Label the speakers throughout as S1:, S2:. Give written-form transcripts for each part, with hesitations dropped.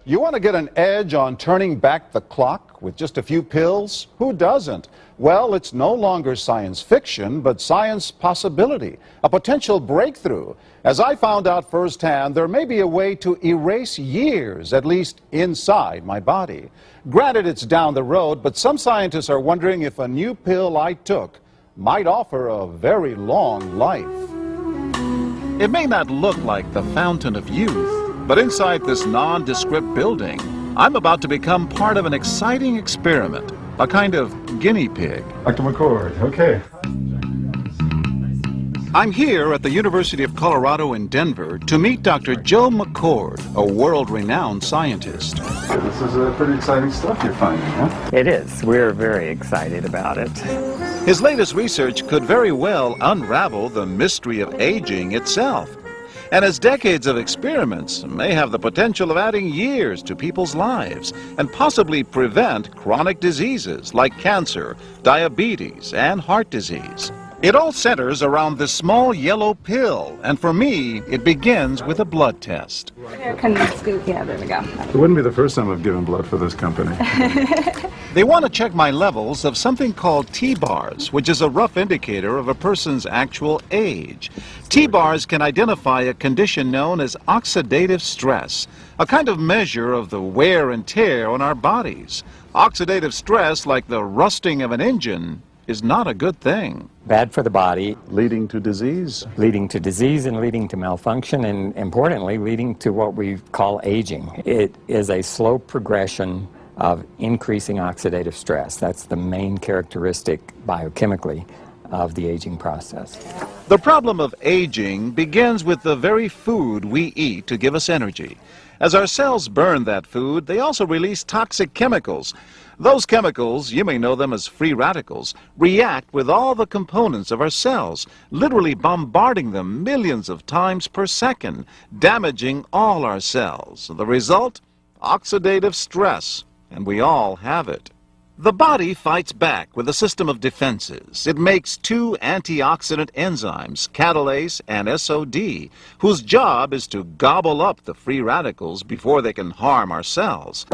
S1: You want to get an edge on turning back the clock with just a few pills? Who doesn't? Well, it's no longer science fiction, but science possibility, a potential breakthrough. As I found out firsthand, there may be a way to erase years, at least inside my body. Granted, it's down the road, but some scientists are wondering if a new pill I took might offer a very long life. It may not look like the fountain of youth, but inside this nondescript building, I'm about to become part of an exciting experiment, a kind of guinea pig.
S2: Dr. McCord, okay.
S1: I'm here at the University of Colorado in Denver to meet Dr. Joe McCord, a world-renowned scientist.
S2: This is pretty exciting stuff you're finding, huh?
S3: It is. We're very excited about it.
S1: His latest research could very well unravel the mystery of aging itself. And his decades of experiments may have the potential of adding years to people's lives and possibly prevent chronic diseases like cancer, diabetes, and heart disease. It all centers around this small yellow pill, and for me, it begins with a blood test.
S4: Yeah, there we go.
S2: It wouldn't be the first time I've given blood for this company.
S1: They want to check my levels of something called T-bars, which is a rough indicator of a person's actual age. T-bars can identify a condition known as oxidative stress, a kind of measure of the wear and tear on our bodies. Oxidative stress, like the rusting of an engine, is not a good thing.
S3: Bad for the body.
S1: Leading to disease.
S3: Leading to disease and leading to malfunction, and importantly, leading to what we call aging. It is a slow progression of increasing oxidative stress. That's the main characteristic biochemically of the aging process.
S1: The problem of aging begins with the very food we eat to give us energy. As our cells burn that food, they also release toxic chemicals. Those chemicals, you may know them as free radicals, react with all the components of our cells, literally bombarding them millions of times per second, damaging all our cells. The result? Oxidative stress, and we all have it. The body fights back with a system of defenses. It makes two antioxidant enzymes, catalase and SOD, whose job is to gobble up the free radicals before they can harm our cells.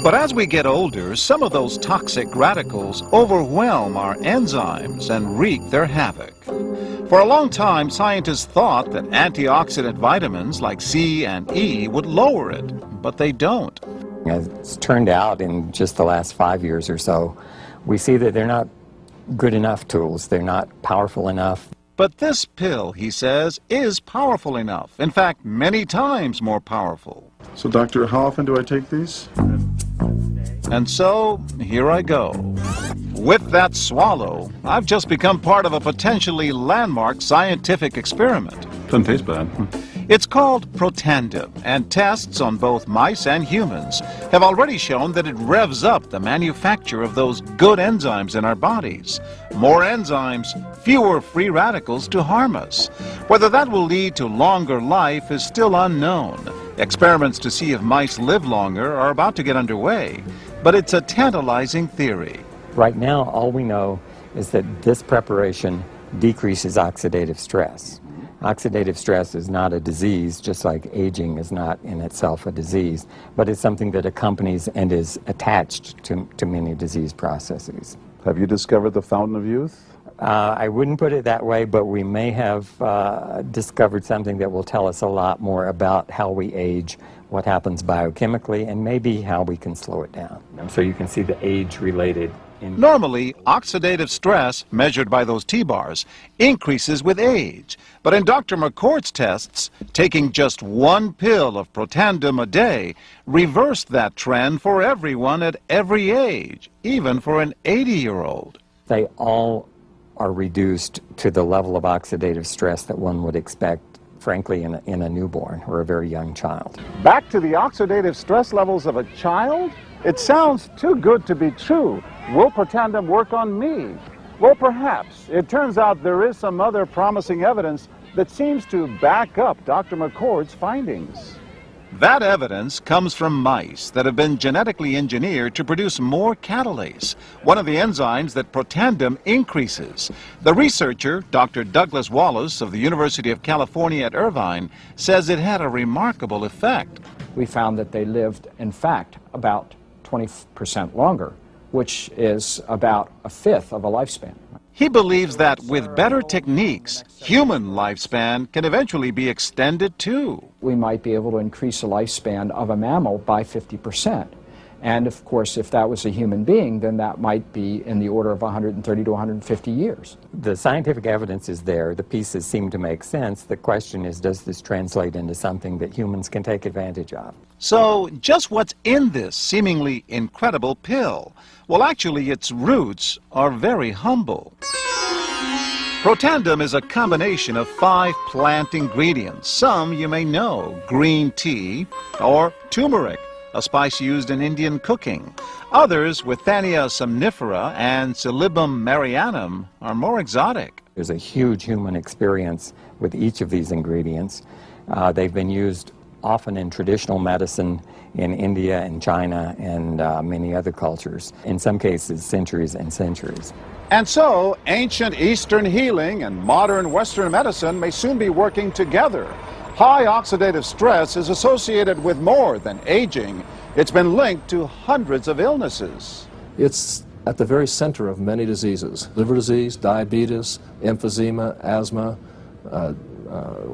S1: But as we get older, some of those toxic radicals overwhelm our enzymes and wreak their havoc. For a long time, scientists thought that antioxidant vitamins like C and E would lower it, but they don't.
S3: As it's turned out in just the last 5 years or so, we see that they're not good enough tools. They're not powerful enough.
S1: But this pill, he says, is powerful enough. In fact, many times more powerful.
S2: So, doctor, how often do I take these?
S1: And so, here I go. With that swallow, I've just become part of a potentially landmark scientific experiment.
S2: Doesn't taste bad.
S1: It's called Protandim, and tests on both mice and humans have already shown that it revs up the manufacture of those good enzymes in our bodies. More enzymes, fewer free radicals to harm us. Whether that will lead to longer life is still unknown. Experiments to see if mice live longer are about to get underway, but it's a tantalizing theory.
S3: Right now, all we know is that this preparation decreases oxidative stress. Oxidative stress is not a disease, just like aging is not in itself a disease, but it's something that accompanies and is attached to many disease processes.
S2: Have you discovered the fountain of youth?
S3: I wouldn't put it that way, but we may have discovered something that will tell us a lot more about how we age, what happens biochemically, and maybe how we can slow it down. So you can see the age-related.
S1: Normally, oxidative stress, measured by those T-bars, increases with age. But in Dr. McCord's tests, taking just one pill of Protandim a day reversed that trend for everyone at every age, even for an 80-year-old.
S3: They all are reduced to the level of oxidative stress that one would expect, frankly, in a newborn or a very young child.
S1: Back to the oxidative stress levels of a child? It sounds too good to be true. Will Protandim work on me? Well, perhaps. It turns out there is some other promising evidence that seems to back up Dr. McCord's findings. That evidence comes from mice that have been genetically engineered to produce more catalase, one of the enzymes that Protandim increases. The researcher, Dr. Douglas Wallace of the University of California at Irvine, says it had a remarkable effect.
S5: We found that they lived, in fact, about 20% longer, which is about a fifth of a lifespan.
S1: He believes that with better techniques, human lifespan can eventually be extended too.
S5: We might be able to increase the lifespan of a mammal by 50%. And of course, if that was a human being, then that might be in the order of 130 to 150 years.
S3: The scientific evidence is there. The pieces seem to make sense. The question is, does this translate into something that humans can take advantage of?
S1: So, just what's in this seemingly incredible pill? Well, actually, its roots are very humble. Protandim is a combination of 5 plant ingredients. Some you may know: green tea or turmeric, a spice used in Indian cooking. Others, Withania somnifera and Silybum marianum, are more exotic.
S3: There's a huge human experience with each of these ingredients. They've been used often in traditional medicine in India and China and many other cultures, in some cases centuries and centuries.
S1: And so, ancient Eastern healing and modern Western medicine may soon be working together. High oxidative stress is associated with more than aging. It's been linked to hundreds of illnesses.
S6: It's at the very center of many diseases: liver disease, diabetes, emphysema, asthma.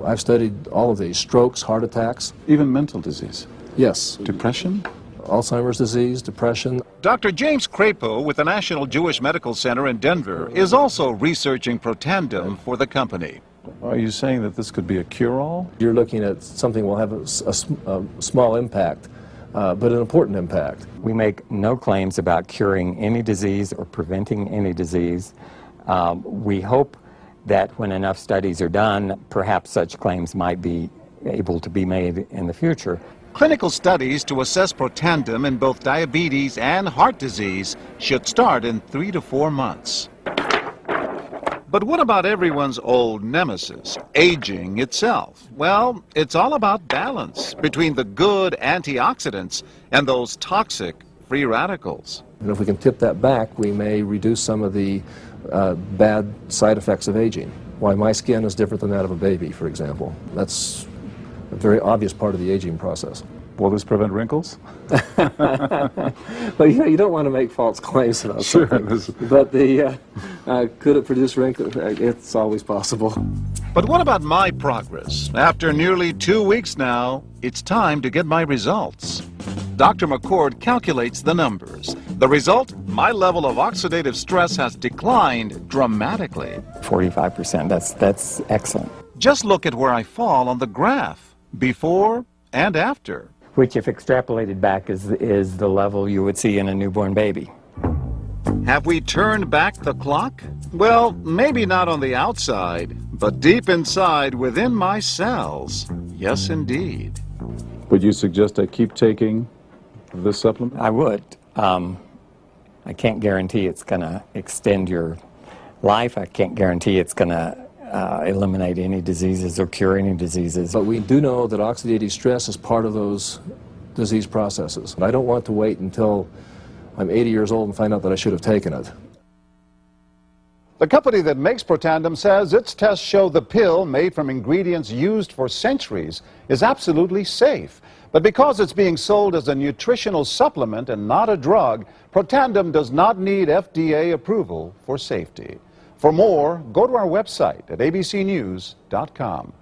S6: I've studied all of these: strokes, heart attacks.
S2: Even mental disease.
S6: Yes.
S2: Depression?
S6: Alzheimer's disease, depression.
S1: Dr. James Crapo with the National Jewish Medical Center in Denver is also researching Protandim for the company.
S2: Are you saying that this could be a cure-all?
S6: You're looking at something will have a small impact, but an important impact.
S3: We make no claims about curing any disease or preventing any disease. We hope that when enough studies are done, perhaps such claims might be able to be made in the future.
S1: Clinical studies to assess Protandim in both diabetes and heart disease should start in 3 to 4 months. But what about everyone's old nemesis, aging itself? Well, it's all about balance between the good antioxidants and those toxic free radicals.
S6: And if we can tip that back, we may reduce some of the bad side effects of aging. Why my skin is different than that of a baby, for example. That's a very obvious part of the aging process.
S2: Will this prevent wrinkles?
S6: Well, you don't want to make false claims about something. But could it produce wrinkles? It's always possible.
S1: But what about my progress? After nearly 2 weeks now, it's time to get my results. Dr. McCord calculates the numbers. The result? My level of oxidative stress has declined dramatically.
S3: 45%, that's excellent.
S1: Just look at where I fall on the graph, before and after.
S3: Which, if extrapolated back, is the level you would see in a newborn baby.
S1: Have we turned back the clock? Well, maybe not on the outside, but deep inside within my cells. Yes, indeed.
S2: Would you suggest I keep taking this supplement?
S3: I would. I can't guarantee it's going to extend your life. I can't guarantee it's going to eliminate any diseases or cure any diseases.
S6: But we do know that oxidative stress is part of those disease processes. I don't want to wait until I'm 80 years old and find out that I should have taken it.
S1: The company that makes Protandim says its tests show the pill, made from ingredients used for centuries, is absolutely safe. But because it's being sold as a nutritional supplement and not a drug, Protandim does not need FDA approval for safety. For more, go to our website at abcnews.com.